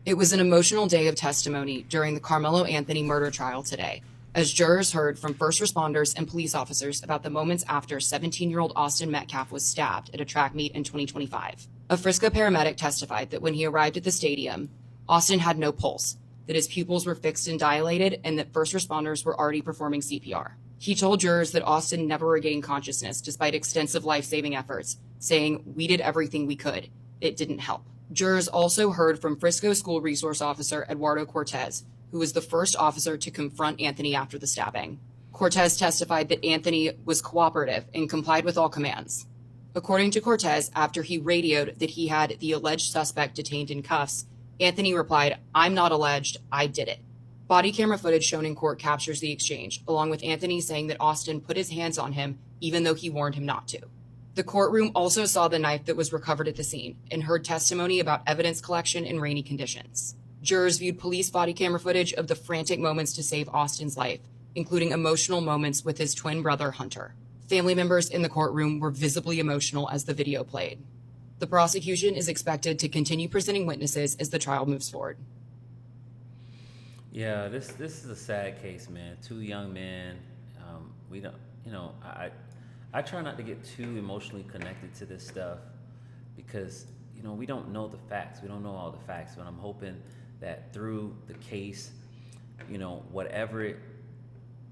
It was an emotional day of testimony during the Karmelo Anthony murder trial today, as jurors heard from first responders and police officers about the moments after 17-year-old Austin Metcalf was stabbed at a track meet in 2025. A Frisco paramedic testified that when he arrived at the stadium, Austin had no pulse, that his pupils were fixed and dilated, and that first responders were already performing CPR. He told jurors that Austin never regained consciousness despite extensive life-saving efforts, saying, "We did everything we could. It didn't help." Jurors also heard from Frisco School Resource Officer Eduardo Cortez, who was the first officer to confront Anthony after the stabbing. Cortez testified that Anthony was cooperative and complied with all commands. According to Cortez, after he radioed that he had the alleged suspect detained in cuffs, Anthony replied, "I'm not alleged, I did it." Body camera footage shown in court captures the exchange, along with Anthony saying that Austin put his hands on him even though he warned him not to. The courtroom also saw the knife that was recovered at the scene and heard testimony about evidence collection in rainy conditions. Jurors viewed police body camera footage of the frantic moments to save Austin's life, including emotional moments with his twin brother, Hunter. Family members in the courtroom were visibly emotional as the video played. The prosecution is expected to continue presenting witnesses as the trial moves forward. Yeah, this is a sad case, man. Two young men. We don't, I try not to get too emotionally connected to this stuff because, we don't know the facts. We don't know all the facts, but I'm hoping that through the case, whatever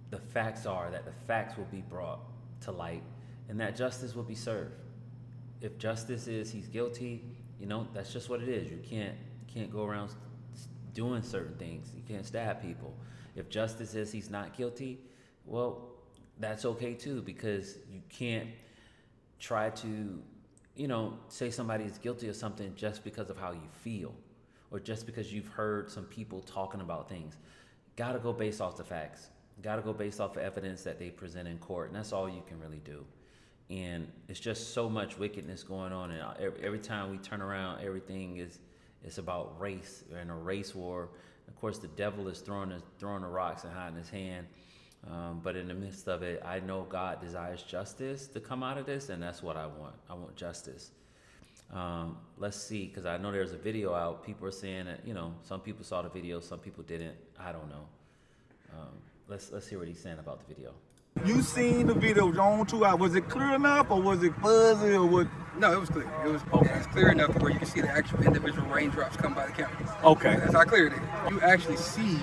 the facts are, that the facts will be brought to light and that justice will be served. If justice is he's guilty, that's just what it is. You can't go around doing certain things. You can't stab people. If justice is he's not guilty, well, that's okay too, because you can't try to, say somebody is guilty of something just because of how you feel or just because you've heard some people talking about things. Gotta go based off the facts. Gotta go based off the evidence that they present in court, and that's all you can really do. And it's just so much wickedness going on, and every time we turn around, everything it's about race. We're in a race war. Of course, the devil is throwing the rocks and hiding his hand. But in the midst of it, I know God desires justice to come out of this, and that's what I want. I want justice. Let's see, because I know there's a video out. People are saying that, some people saw the video, some people didn't. I don't know. Let's hear what he's saying about the video. You seen the video on 2 hours. Was it clear enough, or was it fuzzy, or what? No, it was clear. It was clear enough where you can see the actual individual raindrops come by the camera. Okay. That's how clear it is. You actually see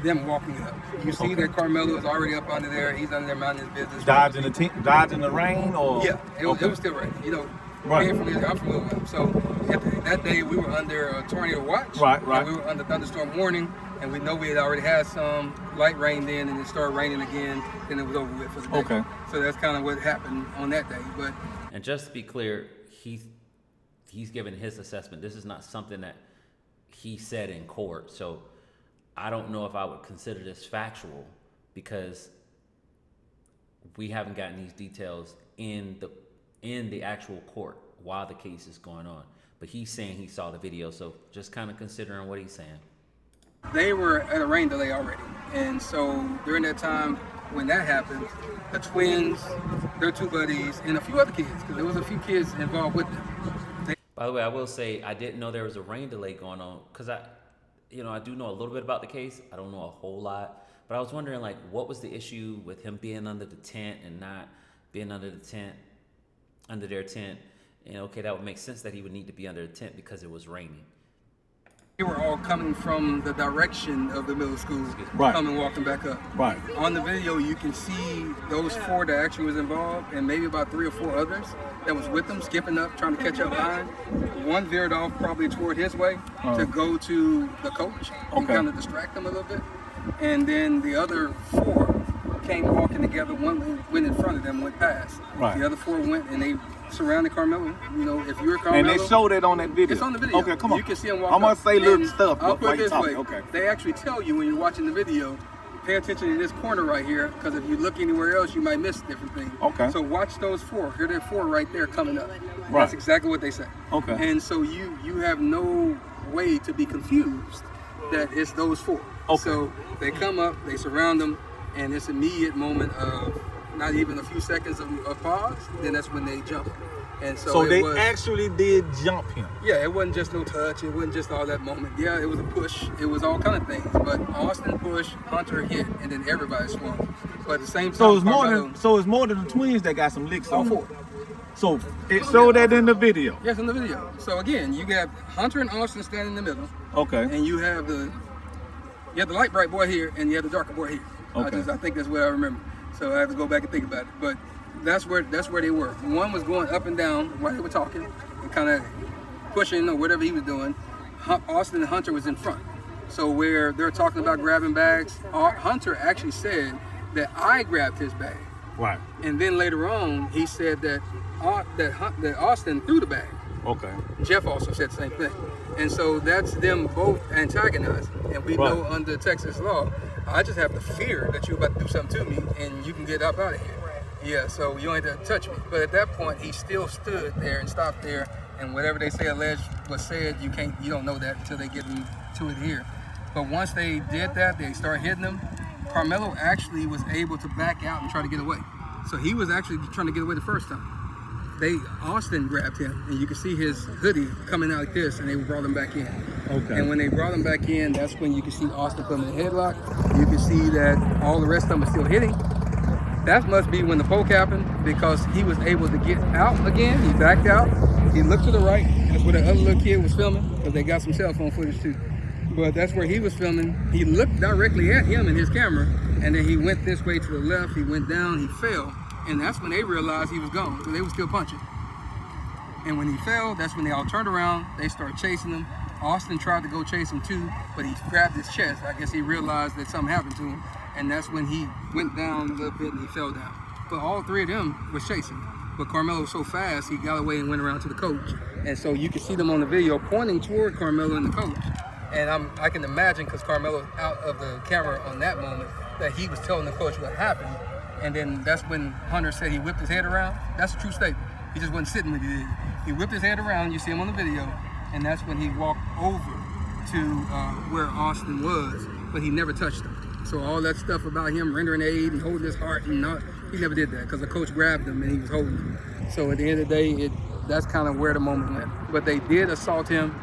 them walking up. You see that Karmelo is already up under there. He's under there minding his business. Dodging the rain, or? Yeah, it was still raining. Right. I'm from Little Rock. So that day we were under a tornado watch. Right. And we were under thunderstorm warning, and we know we had already had some light rain then, and it started raining again. Then it was over with for the day. Okay. So that's kind of what happened on that day. But and just to be clear, he's given his assessment. This is not something that he said in court. So I don't know if I would consider this factual because we haven't gotten these details in the actual court while the case is going on. But he's saying he saw the video, so just kind of considering what he's saying. They were at a rain delay already, and so during that time when that happened, the twins, their two buddies, and a few other kids, because there was a few kids involved with them. By the way, I will say I didn't know there was a rain delay going on because I do know a little bit about the case. I don't know a whole lot, but I was wondering what was the issue with him being under the tent and not being under their tent. And okay, that would make sense that he would need to be under the tent because it was raining. They were all coming from the direction of the middle school, coming walking back up. Right. On the video, you can see those four that actually was involved, and maybe about 3 or 4 others that was with them, skipping up, trying to catch up behind. One veered off probably toward his way to go to the coach and kind of distract them a little bit. And then the other 4 came walking together. One went in front of them, went past. Right. The other 4 went and they surrounded Karmelo. If you're Karmelo, and they showed it on that video. It's on the video. Okay, come on. You can see him walk I'm gonna up. say little And stuff. I'll put it this talking. way. Okay. They actually tell you when you're watching the video, pay attention to this corner right here, because if you look anywhere else, you might miss different things. Okay. So watch those 4. Here, there are 4 right there coming up. Right. That's exactly what they say. Okay. And so you have no way to be confused that it's those 4. Okay. So they come up, they surround them, and this immediate moment of not even a few seconds of pause, then that's when they jump. And so, So they was, actually did jump him. yeah, it wasn't just no touch. It wasn't just all that moment. Yeah, it was a push. It was all kind of things. But Austin pushed, Hunter hit, and then everybody swung. But at the same time, So it's more than the twins that got some licks all on. four. So it showed that in the video. Yes, in the video. So again, you got Hunter and Austin standing in the middle, Okay. and you have the light bright boy here, and you have the darker boy here. Okay. I think that's what I remember. So I have to go back and think about it. But that's where they were. One was going up and down while they were talking, and kind of pushing or whatever he was doing. Austin and Hunter was in front. So where they're talking about grabbing bags, Hunter actually said that I grabbed his bag. Right. And then later on, he said that Austin threw the bag. Okay. Jeff also said the same thing. And so that's them both antagonizing. And we know under Texas law, I just have the fear that you're about to do something to me and you can get up out of here. Yeah, so you don't have to touch me. But at that point, he still stood there and stopped there. And whatever they say alleged was said, you don't know that until they get into it here. But once they did that, they start hitting him. Karmelo actually was able to back out and try to get away. So he was actually trying to get away the first time. Austin grabbed him, and you can see his hoodie coming out like this, and they brought him back in. Okay. And when they brought him back in, that's when you can see Austin put him in a headlock. You can see that all the rest of them are still hitting. That must be when the poke happened, because he was able to get out again. He backed out. He looked to the right. That's where the other little kid was filming, because they got some cell phone footage too. But that's where he was filming. He looked directly at him in his camera, and then he went this way to the left. He went down. He fell. And that's when they realized he was gone, because they were still punching. And when he fell, that's when they all turned around. They started chasing him. Austin tried to go chase him too, but he grabbed his chest. I guess he realized that something happened to him. And that's when he went down a little bit and he fell down. But all three of them was chasing him. But Karmelo was so fast, he got away and went around to the coach. And so you can see them on the video pointing toward Karmelo and the coach. And I can imagine, because Karmelo's out of the camera on that moment, that he was telling the coach what happened. And then that's when Hunter said he whipped his head around. That's a true statement. He just wasn't sitting when he did it. He whipped his head around, you see him on the video, and that's when he walked over to where Austin was, but he never touched him. So all that stuff about him rendering aid and holding his heart, he never did that, because the coach grabbed him and he was holding him. So at the end of the day, that's kind of where the moment went. But they did assault him,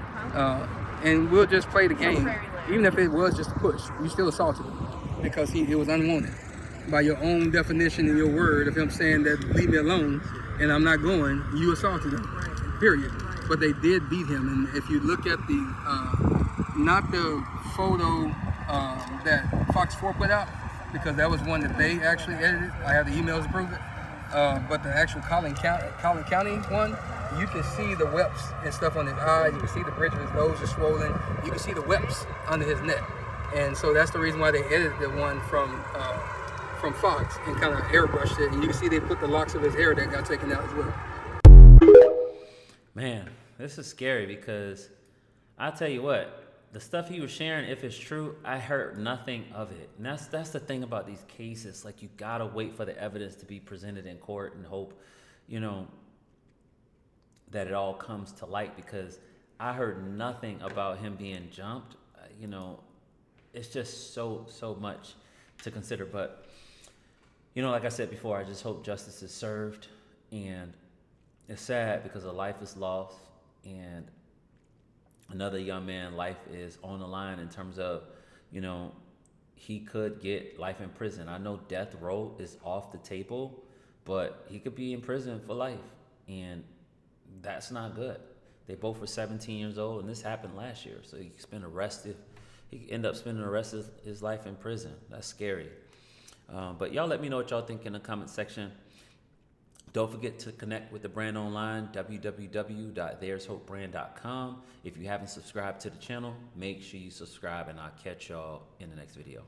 and we'll just play the game. Even if it was just a push, you still assaulted him, because it was unwanted. By your own definition in your word of him saying that leave me alone and I'm not going, you assaulted him, period. But they did beat him. And if you look at not the photo that Fox 4 put out, because that was one that they actually edited. I have the emails to prove it. But the actual Collin County one, you can see the webs and stuff on his eyes. You can see the bridge of his nose is swollen. You can see the webs under his neck. And so that's the reason why they edited the one from Fox and kind of airbrushed it, and you can see they put the locks of his hair that got taken out as well. Man, this is scary, because I'll tell you what, the stuff he was sharing, if it's true, I heard nothing of it. And that's the thing about these cases. Like, you gotta wait for the evidence to be presented in court and hope, that it all comes to light, because I heard nothing about him being jumped. It's just so much to consider. But like I said before, I just hope justice is served. And it's sad, because a life is lost, and another young man's life is on the line in terms of, he could get life in prison. I know death row is off the table, but he could be in prison for life, and that's not good. They both were 17 years old, and this happened last year. So he spent arrested. He end up spending the rest of his life in prison. That's scary. But y'all let me know what y'all think in the comment section. Don't forget to connect with the brand online, www.there'shopebrand.com. If you haven't subscribed to the channel, make sure you subscribe, and I'll catch y'all in the next video.